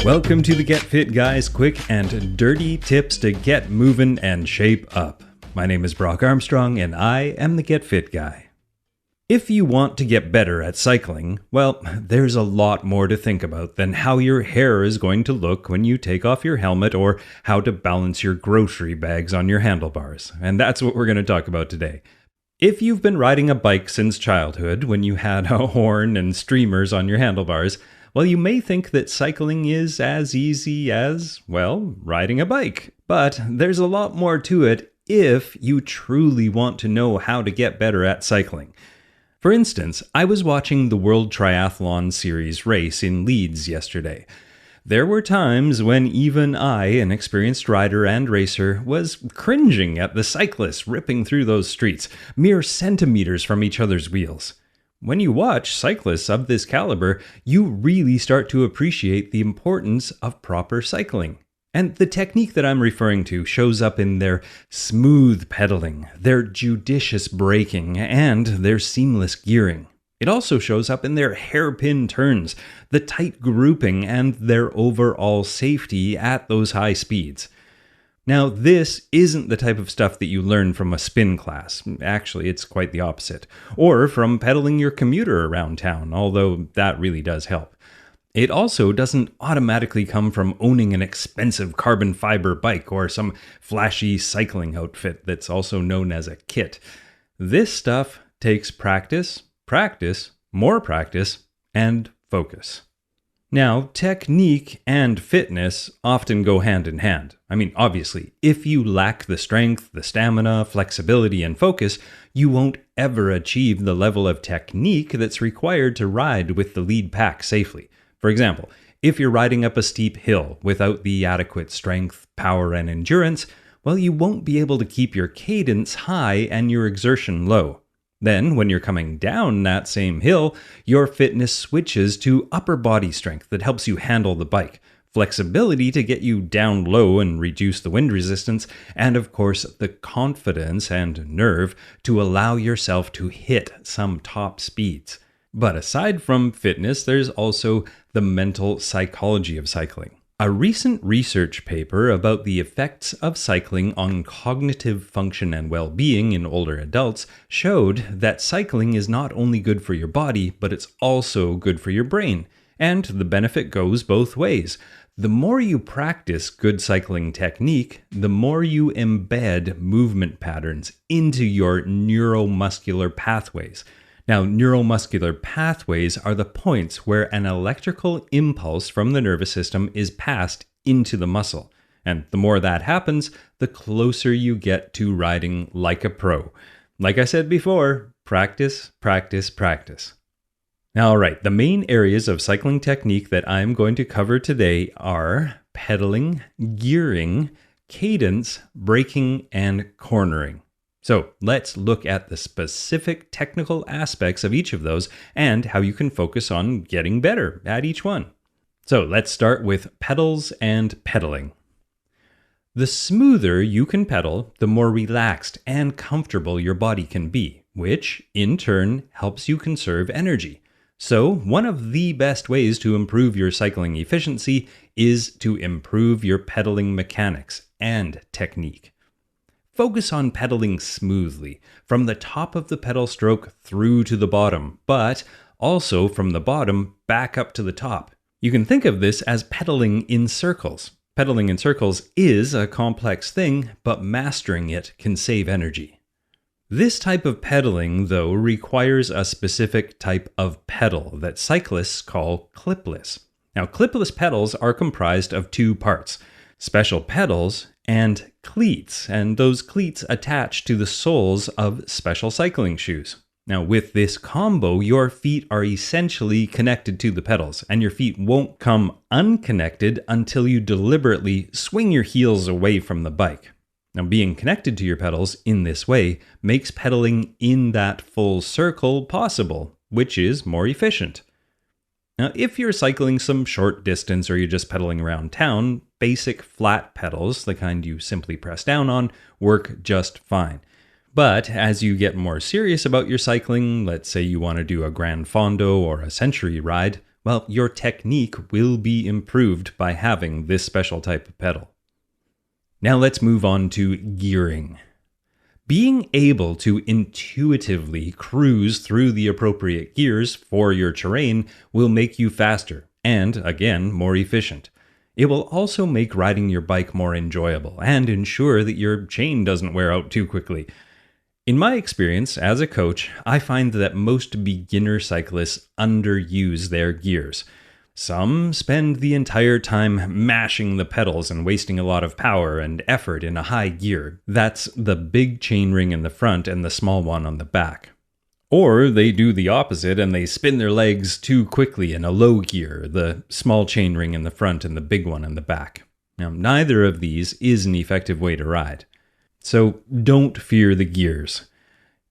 Welcome to the Get Fit Guys quick and dirty tips to get moving and shape up. My name is Brock Armstrong and I am the Get Fit Guy. If you want to get better at cycling, well, there's a lot more to think about than how your hair is going to look when you take off your helmet or how to balance your grocery bags on your handlebars. And that's what we're going to talk about today. If you've been riding a bike since childhood when you had a horn and streamers on your handlebars, well, you may think that cycling is as easy as, well, riding a bike. But there's a lot more to it if you truly want to know how to get better at cycling. For instance, I was watching the World Triathlon Series race in Leeds yesterday. There were times when even I, an experienced rider and racer, was cringing at the cyclists ripping through those streets, mere centimeters from each other's wheels. When you watch cyclists of this caliber, you really start to appreciate the importance of proper cycling. And the technique that I'm referring to shows up in their smooth pedaling, their judicious braking, and their seamless gearing. It also shows up in their hairpin turns, the tight grouping, and their overall safety at those high speeds. Now, this isn't the type of stuff that you learn from a spin class. Actually, it's quite the opposite. Or from pedaling your commuter around town, although that really does help. It also doesn't automatically come from owning an expensive carbon fiber bike or some flashy cycling outfit that's also known as a kit. This stuff takes practice, more practice, and focus. Now, technique and fitness often go hand in hand. I mean, obviously, if you lack the strength, the stamina, flexibility, and focus, you won't ever achieve the level of technique that's required to ride with the lead pack safely. For example, if you're riding up a steep hill without the adequate strength, power, and endurance, well, you won't be able to keep your cadence high and your exertion low. Then, when you're coming down that same hill, your fitness switches to upper body strength that helps you handle the bike, flexibility to get you down low and reduce the wind resistance, and of course, the confidence and nerve to allow yourself to hit some top speeds. But aside from fitness, there's also the mental psychology of cycling. A recent research paper about the effects of cycling on cognitive function and well-being in older adults showed that cycling is not only good for your body, but it's also good for your brain. And the benefit goes both ways. The more you practice good cycling technique, the more you embed movement patterns into your neuromuscular pathways. Now, neuromuscular pathways are the points where an electrical impulse from the nervous system is passed into the muscle. And the more that happens, the closer you get to riding like a pro. Like I said before, practice. Now, all right, the main areas of cycling technique that I'm going to cover today are pedaling, gearing, cadence, braking, and cornering. So let's look at the specific technical aspects of each of those and how you can focus on getting better at each one. So let's start with pedals and pedaling. The smoother you can pedal, the more relaxed and comfortable your body can be, which in turn helps you conserve energy. So one of the best ways to improve your cycling efficiency is to improve your pedaling mechanics and technique. Focus on pedaling smoothly, from the top of the pedal stroke through to the bottom, but also from the bottom back up to the top. You can think of this as pedaling in circles. Pedaling in circles is a complex thing, but mastering it can save energy. This type of pedaling, though, requires a specific type of pedal that cyclists call clipless. Now, clipless pedals are comprised of two parts: special pedals and cleats, and those cleats attach to the soles of special cycling shoes. Now, with this combo, your feet are essentially connected to the pedals, and your feet won't come unconnected until you deliberately swing your heels away from the bike. Now, being connected to your pedals in this way makes pedaling in that full circle possible, which is more efficient. Now, if you're cycling some short distance or you're just pedaling around town, basic flat pedals, the kind you simply press down on, work just fine. But as you get more serious about your cycling, let's say you want to do a Grand Fondo or a Century ride, well, your technique will be improved by having this special type of pedal. Now let's move on to gearing. Being able to intuitively cruise through the appropriate gears for your terrain will make you faster and, again, more efficient. It will also make riding your bike more enjoyable and ensure that your chain doesn't wear out too quickly. In my experience as a coach, I find that most beginner cyclists underuse their gears. Some spend the entire time mashing the pedals and wasting a lot of power and effort in a high gear. That's the big chainring in the front and the small one on the back. Or they do the opposite and they spin their legs too quickly in a low gear, the small chainring in the front and the big one in the back. Now, neither of these is an effective way to ride. So don't fear the gears.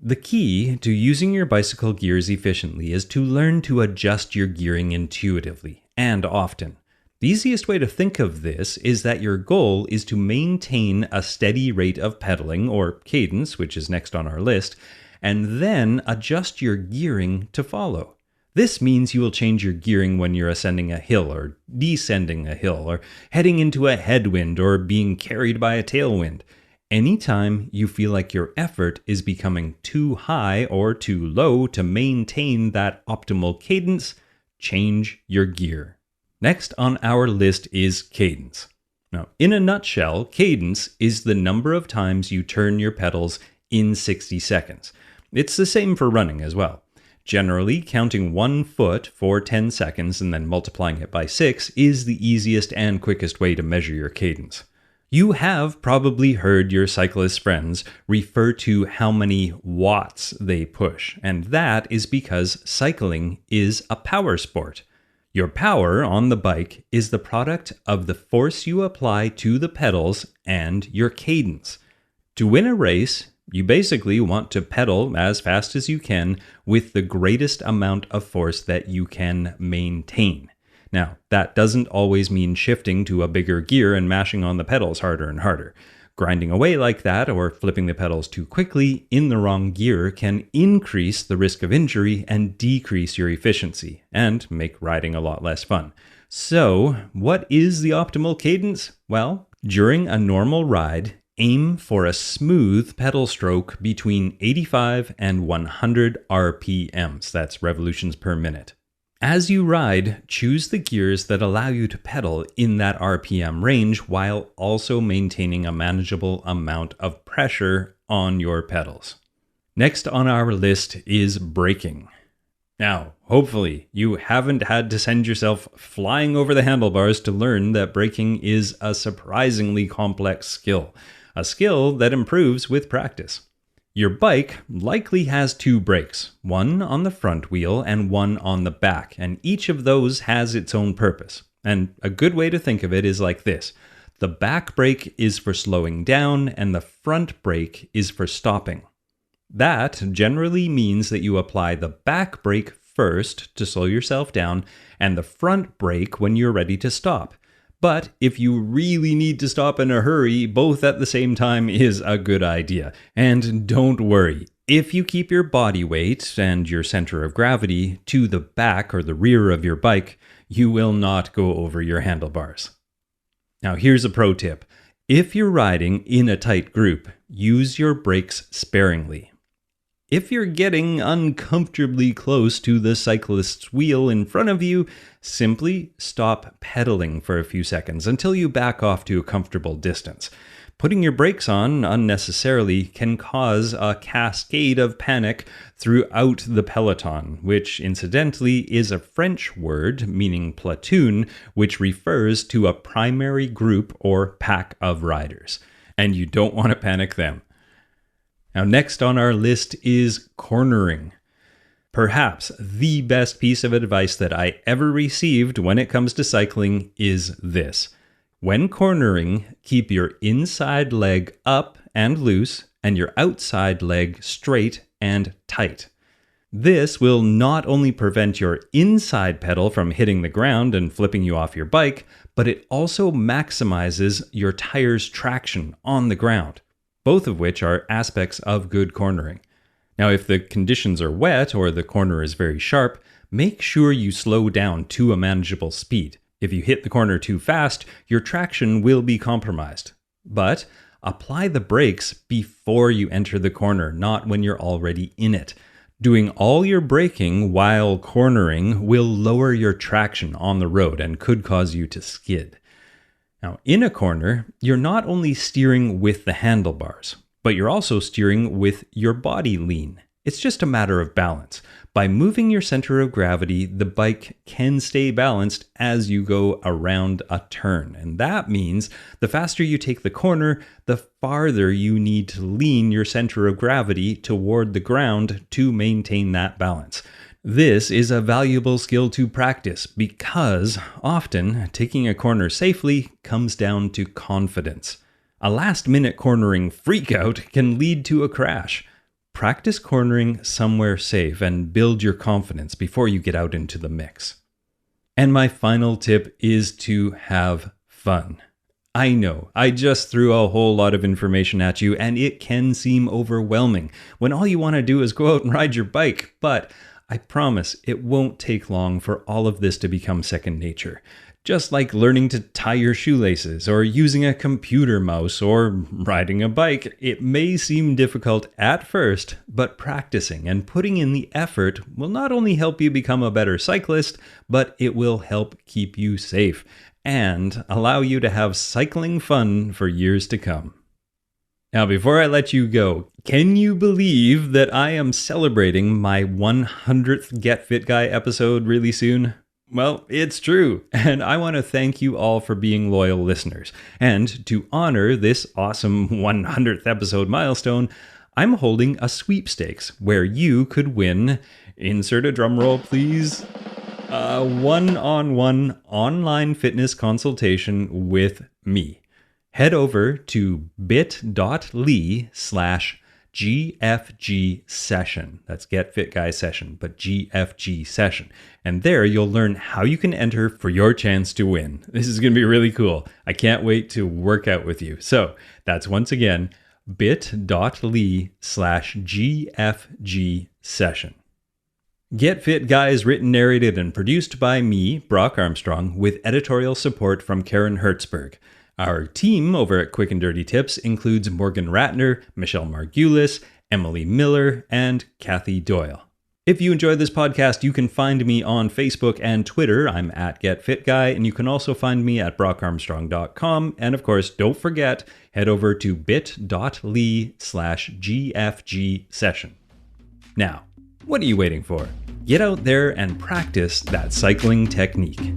The key to using your bicycle gears efficiently is to learn to adjust your gearing intuitively and often. The easiest way to think of this is that your goal is to maintain a steady rate of pedaling, or cadence, which is next on our list, and then adjust your gearing to follow. This means you will change your gearing when you're ascending a hill or descending a hill or heading into a headwind or being carried by a tailwind. Anytime you feel like your effort is becoming too high or too low to maintain that optimal cadence, change your gear. Next on our list is cadence. Now, in a nutshell, cadence is the number of times you turn your pedals in 60 seconds. It's the same for running as well. Generally, counting 1 foot for 10 seconds and then multiplying it by 6 is the easiest and quickest way to measure your cadence. You have probably heard your cyclist friends refer to how many watts they push, and that is because cycling is a power sport. Your power on the bike is the product of the force you apply to the pedals and your cadence. To win a race, you basically want to pedal as fast as you can with the greatest amount of force that you can maintain. Now, that doesn't always mean shifting to a bigger gear and mashing on the pedals harder and harder. Grinding away like that or flipping the pedals too quickly in the wrong gear can increase the risk of injury and decrease your efficiency and make riding a lot less fun. So, what is the optimal cadence? Well, during a normal ride, aim for a smooth pedal stroke between 85 and 100 RPMs. That's revolutions per minute. As you ride, choose the gears that allow you to pedal in that RPM range while also maintaining a manageable amount of pressure on your pedals. Next on our list is braking. Now, hopefully, you haven't had to send yourself flying over the handlebars to learn that braking is a surprisingly complex skill, a skill that improves with practice. Your bike likely has 2 brakes, one on the front wheel and one on the back, and each of those has its own purpose. And a good way to think of it is like this. The back brake is for slowing down and the front brake is for stopping. That generally means that you apply the back brake first to slow yourself down and the front brake when you're ready to stop. But if you really need to stop in a hurry, both at the same time is a good idea. And don't worry, if you keep your body weight and your center of gravity to the back or the rear of your bike, you will not go over your handlebars. Now here's a pro tip. If you're riding in a tight group, use your brakes sparingly. If you're getting uncomfortably close to the cyclist's wheel in front of you, simply stop pedaling for a few seconds until you back off to a comfortable distance. Putting your brakes on unnecessarily can cause a cascade of panic throughout the peloton, which incidentally is a French word meaning platoon, which refers to a primary group or pack of riders. And you don't want to panic them. Now, next on our list is cornering. Perhaps the best piece of advice that I ever received when it comes to cycling is this. When cornering, keep your inside leg up and loose and your outside leg straight and tight. This will not only prevent your inside pedal from hitting the ground and flipping you off your bike, but it also maximizes your tire's traction on the ground, both of which are aspects of good cornering. Now, if the conditions are wet or the corner is very sharp, make sure you slow down to a manageable speed. If you hit the corner too fast, your traction will be compromised. But apply the brakes before you enter the corner, not when you're already in it. Doing all your braking while cornering will lower your traction on the road and could cause you to skid. Now, in a corner, you're not only steering with the handlebars, but you're also steering with your body lean. It's just a matter of balance. By moving your center of gravity, the bike can stay balanced as you go around a turn. And that means the faster you take the corner, the farther you need to lean your center of gravity toward the ground to maintain that balance. This is a valuable skill to practice because often taking a corner safely comes down to confidence. A last-minute cornering freakout can lead to a crash. Practice cornering somewhere safe and build your confidence before you get out into the mix. And my final tip is to have fun. I know, I just threw a whole lot of information at you and it can seem overwhelming when all you want to do is go out and ride your bike, but I promise it won't take long for all of this to become second nature. Just like learning to tie your shoelaces or using a computer mouse or riding a bike, it may seem difficult at first, but practicing and putting in the effort will not only help you become a better cyclist, but it will help keep you safe and allow you to have cycling fun for years to come. Now, before I let you go, can you believe that I am celebrating my 100th Get Fit Guy episode really soon? Well, it's true, and I want to thank you all for being loyal listeners. And to honor this awesome 100th episode milestone, I'm holding a sweepstakes where you could win, insert a drum roll please, a one-on-one online fitness consultation with me. Head over to bit.ly/GFG session. That's Get Fit Guy session, but GFG session. And there you'll learn how you can enter for your chance to win. This is going to be really cool. I can't wait to work out with you. So that's once again, bit.ly/GFG session. Get Fit Guy is written, narrated, and produced by me, Brock Armstrong, with editorial support from Karen Hertzberg. Our team over at Quick and Dirty Tips includes Morgan Ratner, Michelle Margulis, Emily Miller, and Kathy Doyle. If you enjoyed this podcast, you can find me on Facebook and Twitter. I'm at Get Fit Guy, and you can also find me at brockarmstrong.com. And of course, don't forget, head over to bit.ly/GFG session. Now, what are you waiting for? Get out there and practice that cycling technique.